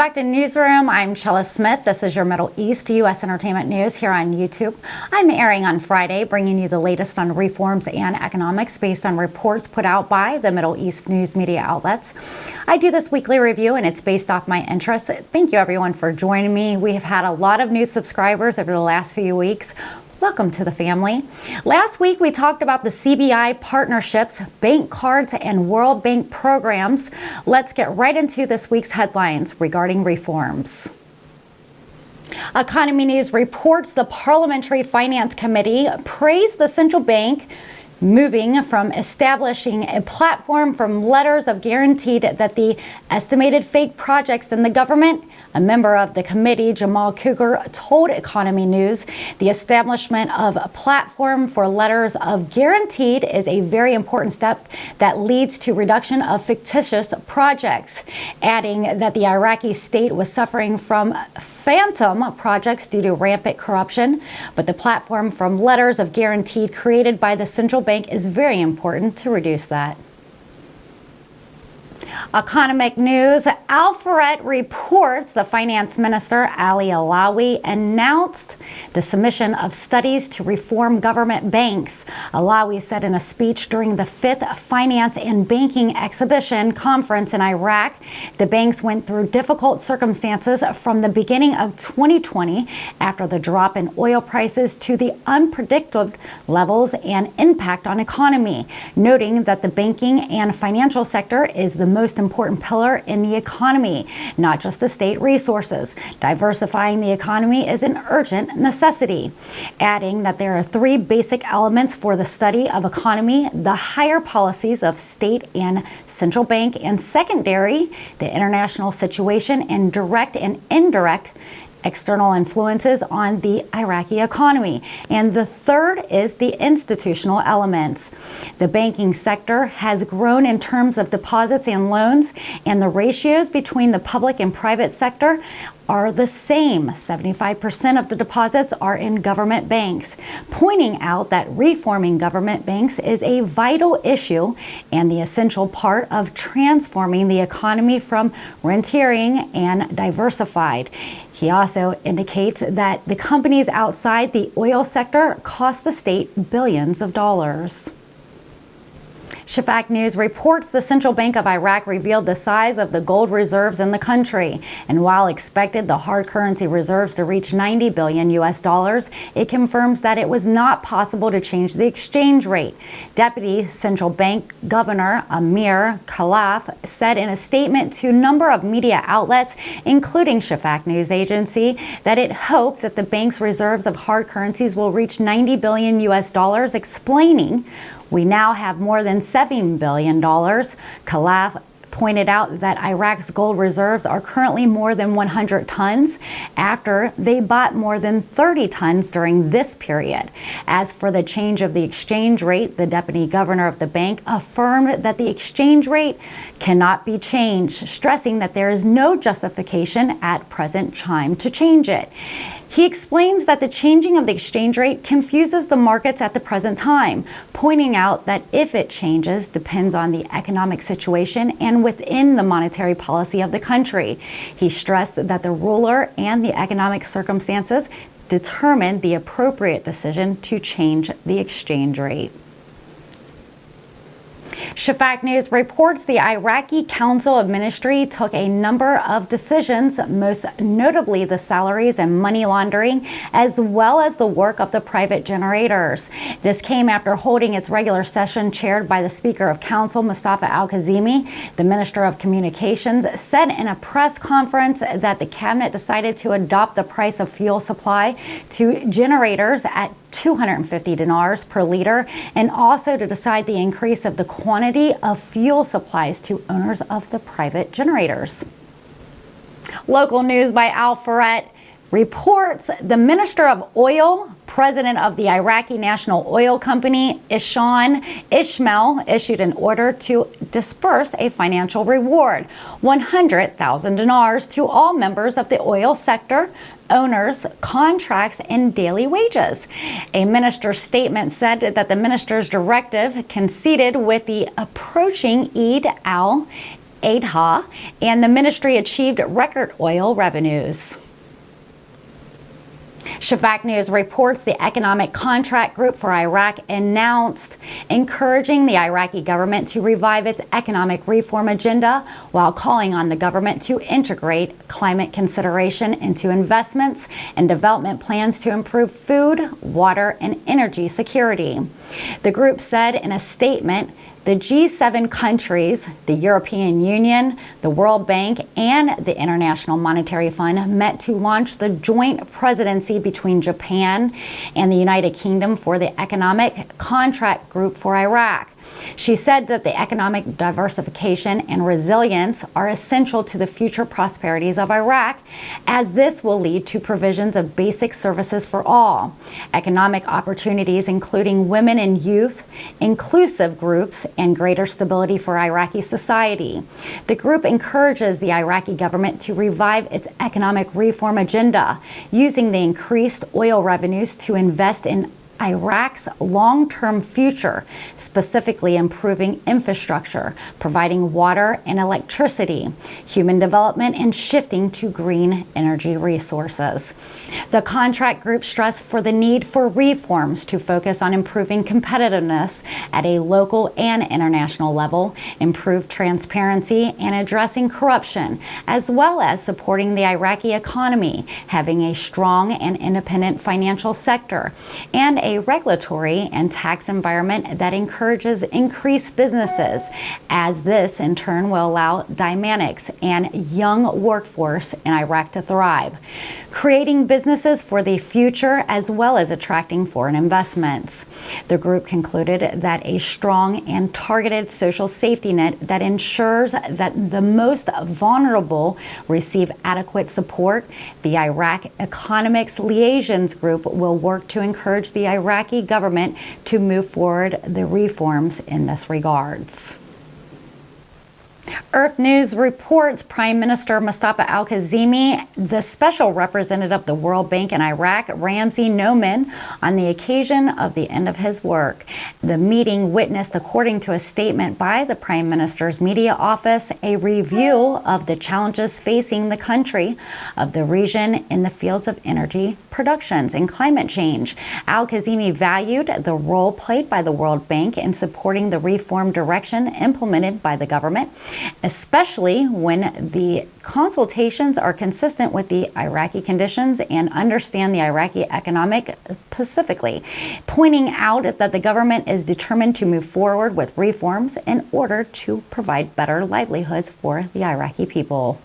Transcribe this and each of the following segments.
back to Newsroom. I'm Chella Smith. This is your Middle East U.S. entertainment news here on YouTube. I'm airing on Friday, bringing you the latest on reforms and economics based on reports put out by the Middle East news media outlets. I do this weekly review, and it's based off my interests. Thank you, everyone, for joining me. We have had a lot of new subscribers over the last few weeks. Welcome to the family. Last week, we talked about the CBI partnerships, bank cards, and World Bank programs. Let's get right into this week's headlines regarding reforms. Economy News reports the Parliamentary Finance Committee praised the central bank moving from establishing a platform from letters of guarantee that the estimated fake projects in the government. A member of the committee, Jamal Cougar, told Economy News the establishment of a platform for letters of guaranteed is a very important step that leads to reduction of fictitious projects, adding that the Iraqi state was suffering from phantom projects due to rampant corruption, but the platform from letters of guaranteed created by the central bank is very important to reduce that. Economic News. Al-Faret reports the finance minister, Ali Alawi, announced the submission of studies to reform government banks. Alawi said in a speech during the 5th Finance and Banking Exhibition Conference in Iraq, the banks went through difficult circumstances from the beginning of 2020 after the drop in oil prices to the unpredictable levels and impact on economy, noting that the banking and financial sector is the most important pillar in the economy, not just the state resources. Diversifying the economy is an urgent necessity, adding that there are 3 basic elements for the study of economy: the higher policies of state and central bank, and secondary, the international situation and direct and indirect external influences on the Iraqi economy. And the third is the institutional elements. The banking sector has grown in terms of deposits and loans, and the ratios between the public and private sector are the same. 75% of the deposits are in government banks, pointing out that reforming government banks is a vital issue and the essential part of transforming the economy from rentiering and diversified. He also indicates that the companies outside the oil sector cost the state billions of dollars. Shafak News reports the Central Bank of Iraq revealed the size of the gold reserves in the country. And while expected the hard currency reserves to reach 90 billion US dollars, it confirms that it was not possible to change the exchange rate. Deputy Central Bank Governor Amir Khalaf said in a statement to a number of media outlets, including Shafak News Agency, that it hoped that the bank's reserves of hard currencies will reach 90 billion US dollars, explaining, "We now have more than $7 billion. Khalaf pointed out that Iraq's gold reserves are currently more than 100 tons after they bought more than 30 tons during this period. As for the change of the exchange rate, the deputy governor of the bank affirmed that the exchange rate cannot be changed, stressing that there is no justification at present time to change it. He explains that the changing of the exchange rate confuses the markets at the present time, pointing out that if it changes depends on the economic situation and within the monetary policy of the country. He stressed that the ruler and the economic circumstances determine the appropriate decision to change the exchange rate. Shafak News reports the Iraqi Council of Ministry took a number of decisions, most notably the salaries and money laundering, as well as the work of the private generators. This came after holding its regular session chaired by the Speaker of Council, Mustafa Al-Kazimi. The Minister of Communications said in a press conference that the cabinet decided to adopt the price of fuel supply to generators at 250 dinars per liter, and also to decide the increase of the quantity of fuel supplies to owners of the private generators. Local news by Al-Faret reports the Minister of Oil, President of the Iraqi National Oil Company, Ishan Ismail, issued an order to disperse a financial reward, 100,000 dinars, to all members of the oil sector, owners, contracts, and daily wages. A minister's statement said that the minister's directive coincided with the approaching Eid al AIDHA, and the ministry achieved record oil revenues. Shafak News reports the Economic Contract Group for Iraq announced encouraging the Iraqi government to revive its economic reform agenda while calling on the government to integrate climate consideration into investments and development plans to improve food, water, and energy security. The group said in a statement, the G7 countries, the European Union, the World Bank, and the International Monetary Fund met to launch the joint presidency between Japan and the United Kingdom for the Economic Contract Group for Iraq. She said that the economic diversification and resilience are essential to the future prosperities of Iraq, as this will lead to provisions of basic services for all, economic opportunities including women and youth, inclusive groups, and greater stability for Iraqi society. The group encourages the Iraqi government to revive its economic reform agenda, using the increased oil revenues to invest in Iraq's long-term future, specifically improving infrastructure, providing water and electricity, human development, and shifting to green energy resources. The contract group stressed for the need for reforms to focus on improving competitiveness at a local and international level, improve transparency, and addressing corruption, as well as supporting the Iraqi economy, having a strong and independent financial sector, and a regulatory and tax environment that encourages increased businesses, as this in turn will allow dynamics and young workforce in Iraq to thrive, creating businesses for the future as well as attracting foreign investments. The group concluded that a strong and targeted social safety net that ensures that the most vulnerable receive adequate support. The Iraq Economics Liaisons Group will work to encourage the Iraqi government to move forward the reforms in this regards. Earth News reports Prime Minister Mustafa al-Kazimi, the special representative of the World Bank in Iraq, Ramzi Nouman, on the occasion of the end of his work. The meeting witnessed, according to a statement by the Prime Minister's media office, a review of the challenges facing the country of the region in the fields of energy productions and climate change. Al-Kazimi valued the role played by the World Bank in supporting the reform direction implemented by the government, especially when the consultations are consistent with the Iraqi conditions and understand the Iraqi economic specifically, pointing out that the government is determined to move forward with reforms in order to provide better livelihoods for the Iraqi people.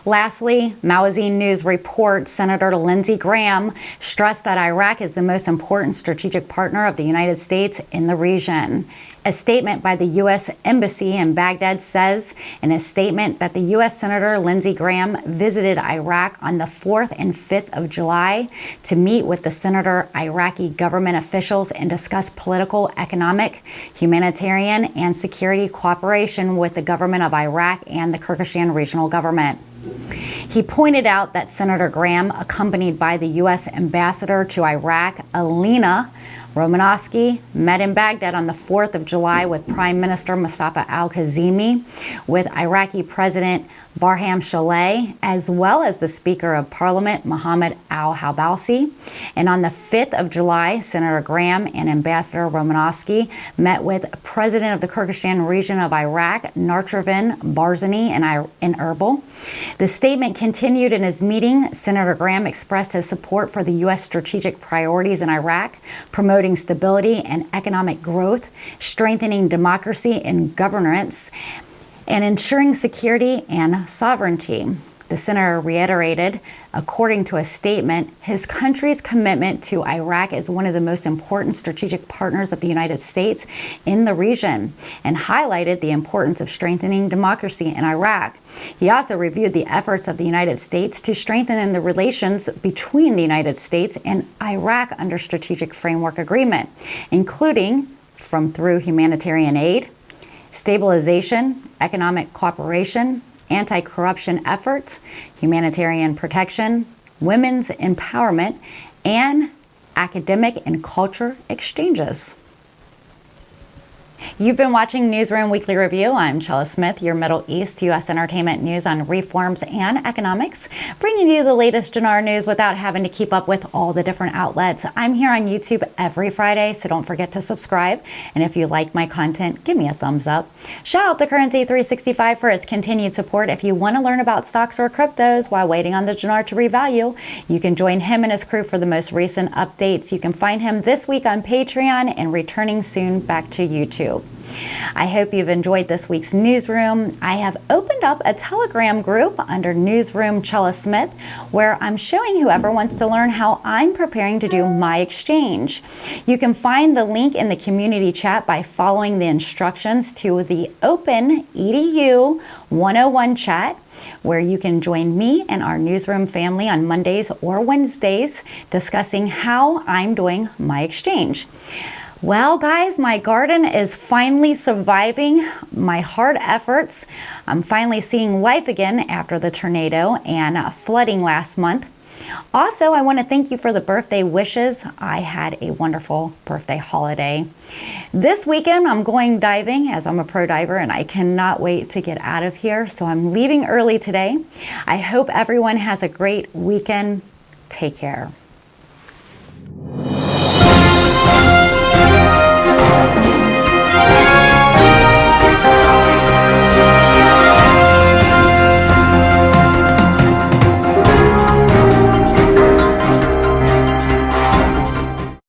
Lastly, Magazine News reports Senator Lindsey Graham stressed that Iraq is the most important strategic partner of the United States in the region. A statement by the U.S. Embassy in Baghdad says in a statement that the U.S. Senator Lindsey Graham visited Iraq on the 4th and 5th of July to meet with the senator, Iraqi government officials, and discuss political, economic, humanitarian, and security cooperation with the government of Iraq and the Kurdistan Regional Government. He pointed out that Senator Graham, accompanied by the U.S. ambassador to Iraq, Alina Romanowski, met in Baghdad on the 4th of July with Prime Minister Mustafa al-Kazimi, with Iraqi President Barham Saleh, as well as the Speaker of Parliament, Mohammed al-Habassi. And on the 5th of July, Senator Graham and Ambassador Romanowski met with President of the Kurdistan region of Iraq, Nartravin Barzani, in Erbil. The statement continued in his meeting. Senator Graham expressed his support for the U.S. strategic priorities in Iraq, promoting stability and economic growth, strengthening democracy and governance, and ensuring security and sovereignty. The senator reiterated, according to a statement, his country's commitment to Iraq as one of the most important strategic partners of the United States in the region, and highlighted the importance of strengthening democracy in Iraq. He also reviewed the efforts of the United States to strengthen the relations between the United States and Iraq under Strategic Framework Agreement, including through humanitarian aid, stabilization, economic cooperation, anti-corruption efforts, humanitarian protection, women's empowerment, and academic and culture exchanges. You've been watching Newsroom Weekly Review. I'm Chella Smith, your Middle East U.S. entertainment news on reforms and economics, bringing you the latest Dinar news without having to keep up with all the different outlets. I'm here on YouTube every Friday, so don't forget to subscribe. And if you like my content, give me a thumbs up. Shout out to Currency 365 for its continued support. If you want to learn about stocks or cryptos while waiting on the dinar to revalue, you can join him and his crew for the most recent updates. You can find him this week on Patreon and returning soon back to YouTube. I hope you've enjoyed this week's newsroom. I have opened up a Telegram group under Newsroom Chella Smith, where I'm showing whoever wants to learn how I'm preparing to do my exchange. You can find the link in the community chat by following the instructions to the Open EDU 101 chat, where you can join me and our newsroom family on Mondays or Wednesdays discussing how I'm doing my exchange. Well, guys, my garden is finally surviving my hard efforts. I'm finally seeing life again after the tornado and flooding last month. Also, I want to thank you for the birthday wishes. I had a wonderful birthday holiday. This weekend, I'm going diving as I'm a pro diver, and I cannot wait to get out of here. So I'm leaving early today. I hope everyone has a great weekend. Take care.